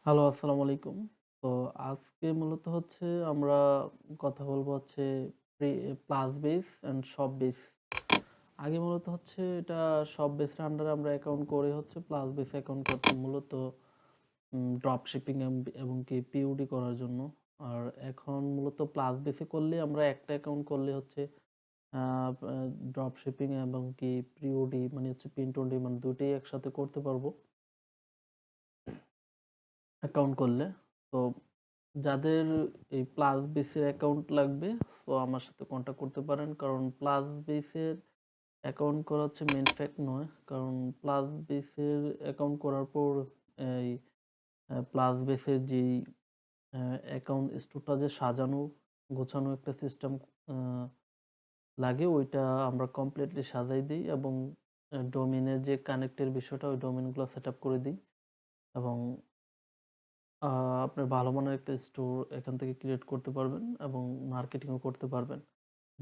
Hello, আসসালামু আলাইকুম। তো আজকে মূলত হচ্ছে আমরা কথা বলবো হচ্ছে প্লাসবেস অ্যান্ড শপবেস। আগে মূলত হচ্ছে এটা শপবেসের আন্ডারে আমরা অ্যাকাউন্ট করে হচ্ছে প্লাসবেস অ্যাকাউন্ট করতাম মূলত ড্রপ শিপিং এবং কি পিওডি করার জন্য। আর এখন মূলত প্লাসবেসে করলে আমরা একটা অ্যাকাউন্ট করলে হচ্ছে ড্রপ শিপিং এবং কি পিওডি মানে হচ্ছে প্রিন্ট অন ডিমান্ড দুটোই একসাথে করতে পারবো অ্যাকাউন্ট করলে। তো যাদের এই প্লাস বেসের অ্যাকাউন্ট লাগবে তো আমার সাথে কন্ট্যাক্ট করতে পারেন, কারণ প্লাস বেসের অ্যাকাউন্ট করা হচ্ছে মেন ফ্যাক্ট নয়, কারণ প্লাস বেসের অ্যাকাউন্ট করার পর এই প্লাস বেসের যেই অ্যাকাউন্ট স্টোরটা যে সাজানো গোছানো একটা সিস্টেম লাগে, ওইটা আমরা কমপ্লিটলি সাজাই দিই এবং ডোমেনের যে কানেক্টের বিষয়টা ওই ডোমেনগুলো সেট আপ করে দিই এবং আপনার ভালো মানের একটা স্টোর এখান থেকে ক্রিয়েট করতে পারবেন এবং মার্কেটিংও করতে পারবেন।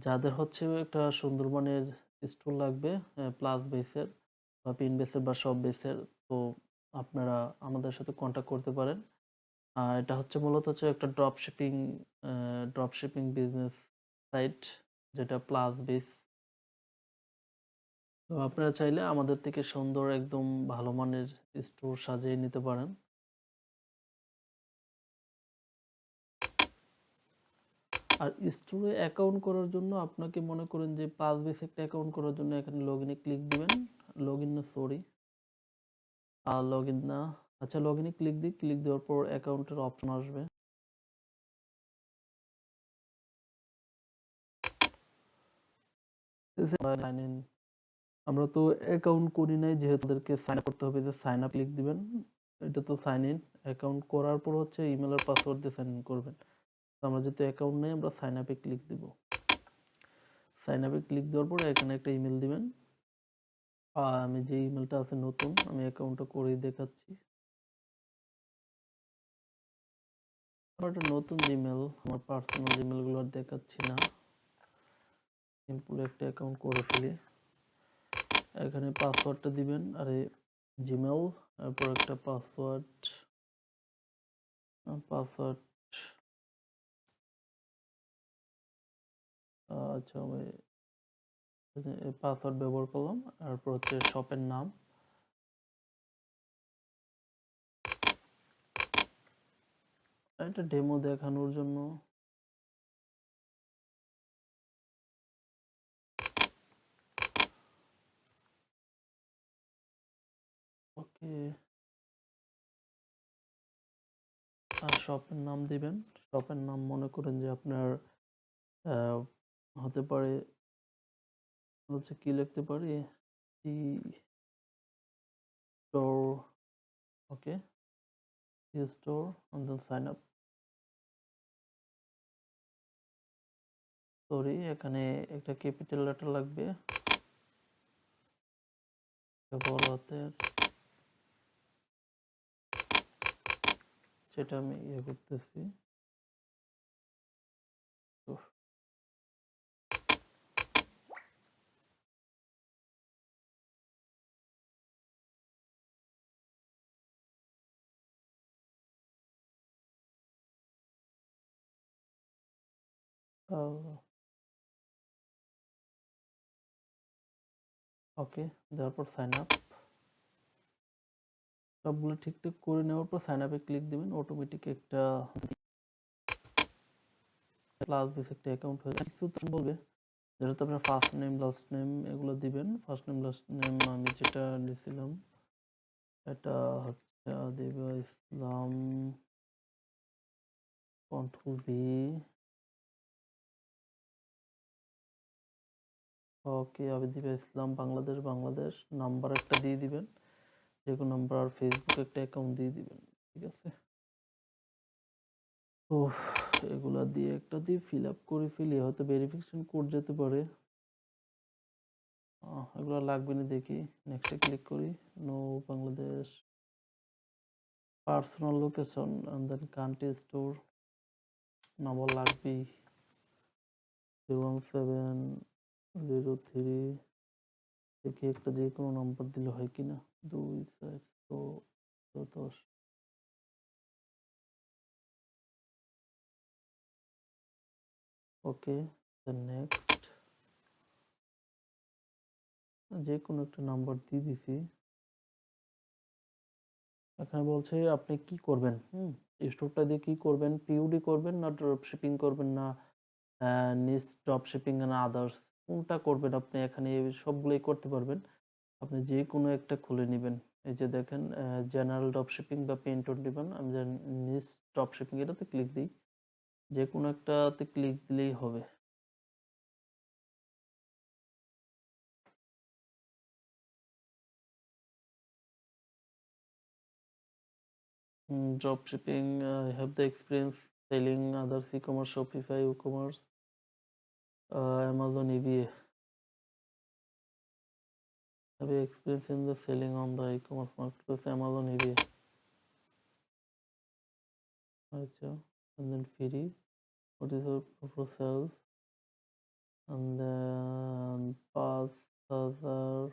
যাদের হচ্ছে একটা সুন্দর মানের স্টোর লাগবে প্লাস বেসের বা পিন বেসের বা সব বেসের, তো আপনারা আমাদের সাথে কন্ট্যাক্ট করতে পারেন। এটা হচ্ছে মূলত হচ্ছে একটা ড্রপ শিপিং বিজনেস সাইট, যেটা প্লাস বেস। তো আপনারা চাইলে আমাদের থেকে সুন্দর একদম ভালো মানের স্টোর সাজিয়ে নিতে পারেন। আর স্টোরে অ্যাকাউন্ট করার জন্য আপনাকে মনে করেন যে প্লাসবেস একটা অ্যাকাউন্ট করার জন্য এখানে লগইনে ক্লিক দিবেন। লগইন না, সরি, লগইন না, আচ্ছা লগইনে ক্লিক দিই। ক্লিক দেওয়ার পর অ্যাকাউন্টের অপশন আসবে। সাইন ইন, আমরা তো অ্যাকাউন্ট করি নাই, যেহেতু তাদেরকে সাইন আপ করতে হবে, যে সাইন আপ ক্লিক দিবেন। এটা তো সাইন ইন, অ্যাকাউন্ট করার পর হচ্ছে ইমেল আর পাসওয়ার্ড দিয়ে সাইন ইন করবেন। তো আমরা যেহেতু অ্যাকাউন্ট নেই, আমরা সাইন আপে ক্লিক দিব। সাইন আপে ক্লিক দেওয়ার পরে এখানে একটা ইমেল দিবেন। আমি যে ইমেলটা আছে নতুন, আমি অ্যাকাউন্টটা করেই দেখাচ্ছি। আমার একটা নতুন জিমেল, আমার পার্সোনাল জিমেল গুলো আর দেখাচ্ছি না, সিম্পল একটা অ্যাকাউন্ট করে ফেলি। এখানে পাসওয়ার্ডটা দিবেন, আরে জিমেল, তারপর একটা পাসওয়ার্ড। পাসওয়ার্ড, আচ্ছা আমি পাসওয়ার্ড ব্যবহার করলাম। তারপর হচ্ছে শপের নাম, এটা ডেমো দেখানোর জন্য। ওকে, আর শপের নাম দিবেন। শপের নাম মনে করেন যে আপনার আহ, হতে পারে হচ্ছে কি লিখতে পারি, tea store. Okay, tea store, and then sign up। Sorry, এখানে একটা ক্যাপিটাল লেটার লাগবে, বড় হাতের, সেটা আমি করতেছি। ওকে, দেওয়ার পর সাইন আপ। সবগুলো ঠিকঠাক করে নেওয়ার পর সাইন আপে ক্লিক দিবেন। অটোমেটিক একটা প্লাস বেস একটা অ্যাকাউন্ট হয়ে যাবে। কিছু তখন বলবে যেটা আপনার ফার্স্ট নেম লাস্ট নেম এগুলো দিবেন। ফার্স্ট নেম লাস্ট নেম আমি যেটা দিয়েছিলাম এটা হচ্ছে আদিবা ইসলাম, কন্ট্রোল ভি। ওকে, আবিদিবা ইসলাম, বাংলাদেশ, বাংলাদেশ। নাম্বার একটা দিয়ে দিবেন, যে কোনো নাম্বার, আর ফেসবুক একটা অ্যাকাউন্ট দিয়ে দিবেন। ঠিক আছে, তো এগুলা দিয়ে একটা দিয়ে ফিল আপ করে ফেলি, হয়তো ভেরিফিকেশন কোড যেতে পারে। এগুলো লাগবে না দেখি। নেক্সটে ক্লিক করি। No Bangladesh, personal location and then country store, number লাগবেই। 01703, দেখি একটা যে কোনো নাম্বার দিলে হয় কিনা। 2 4 10। ওকে, নেক্সট। যে কোনো একটা নাম্বার দিয়ে দিছি। এখানে বলছে আপনি কি করবেন, স্টোরটা দিয়ে কি করবেন, পিওডি করবেন না ড্রপ শিপিং করবেন না নিজ ড্রপ শিপিং না আদার্স, কোনটা করবেন আপনি। এখানে সবগুলোই করতে পারবেন, আপনি যে কোনো একটা খুলে নেবেন। এই যে দেখেন জেনারেল ড্রপ শিপিং বা প্রিন্ট অন ডিমান্ড, আমি যে নিজ ড্রপ শিপিং এটাতে ক্লিক দিই, যে কোনো একটাতে ক্লিক দিলেই হবে। Drop shipping, I have the experience selling others e-commerce, Shopify, e-commerce, Amazon EBA. Have experience in the selling on the e-commerce marketplace, Amazon EBA. আচ্ছা, and then free. What is your proposal sales? And then 5,000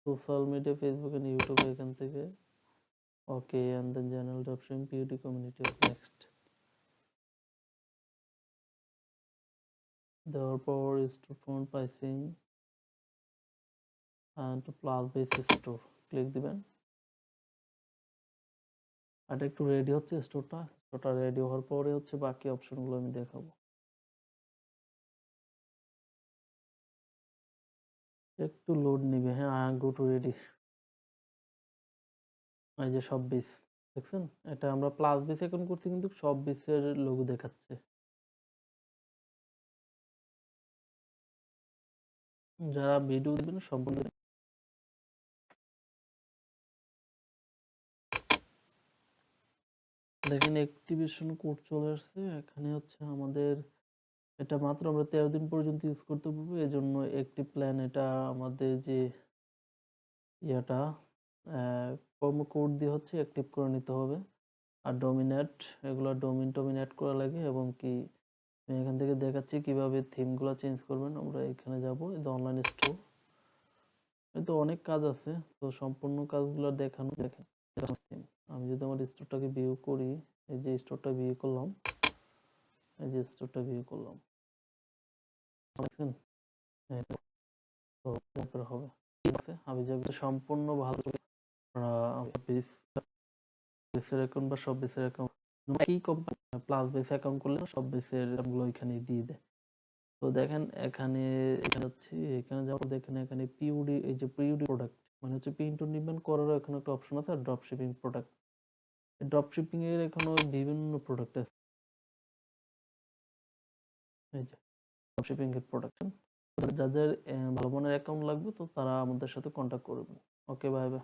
social media, Facebook and YouTube এখান থেকে। ওকে, and then general adoption, beauty community. Next. Their power is to phone pricing and to Plusbase store. Click দিবেন। আর একটু ready হচ্ছে স্টোরটা ready হওয়ার পরে হচ্ছে বাকি অপশনগুলো আমি দেখাবো। একটু লোড নিবে। হ্যাঁ, গো টু রেডি। এই যে সব বেস দেখছেন, এটা আমরা প্লাস বেস এখন করছি কিন্তু সব বেসের লোগো দেখাচ্ছে। যারা ভিডিও দিবেন সম্পূর্ণ দেখেন অ্যাক্টিভেশন কোড চলে আসছে। এখানে হচ্ছে আমাদের এটা মাত্র আমরা 13 দিন পর্যন্ত ইউজ করতে পারবো, এজন্য অ্যাক্টিভ প্ল্যান এটা আমাদের যে ইয়াটা প্রোমো কোড দিয়ে হচ্ছে অ্যাক্টিভ করে নিতে হবে। আর ডোমিনেট, এগুলো ডোমিন অ্যাড করা লাগে, এবং কি আমি এখান থেকে দেখাচ্ছি কিভাবে থিমগুলো চেঞ্জ করবেন। আমরা এখানে যাব, এই যে অনলাইন স্টোর, তো অনেক কাজ আছে, তো সম্পূর্ণ কাজগুলো দেখানো দেখেন। আমি যদি আমার স্টোরটাকে ভিউ করি, এই যে স্টোরটা ভিউ করলাম, এই যে স্টোরটা ভিউ করলাম, দেখছেন, তো তারপরে হবে আমি যাবো সম্পূর্ণ ভালো বেসের অ্যাকাউন্ট বা সব বেসের অ্যাকাউন্ট একই কোম্পানি প্লাস বেস অ্যাকাউন্ট করলে সব বেসের গুলো এখানে দিয়ে দেয়। তো দেখেন এখানে হচ্ছে এখানে যাবো, দেখেন এখানে পিউডি, এই যে পিউডি প্রোডাক্ট মানে হচ্ছে প্রিন্ট অন ডিমান্ড করারও এখানে একটা অপশন আছে, আর drop shipping product. Drop shipping এর এখানে বিভিন্ন প্রোডাক্ট আছে, এই যে ড্রপ শিপিং এর প্রোডাক্ট। যাদের ভালো মানের অ্যাকাউন্ট লাগবে তো তারা আমাদের সাথে কন্ট্যাক্ট করবেন। ওকে, বাই বাই।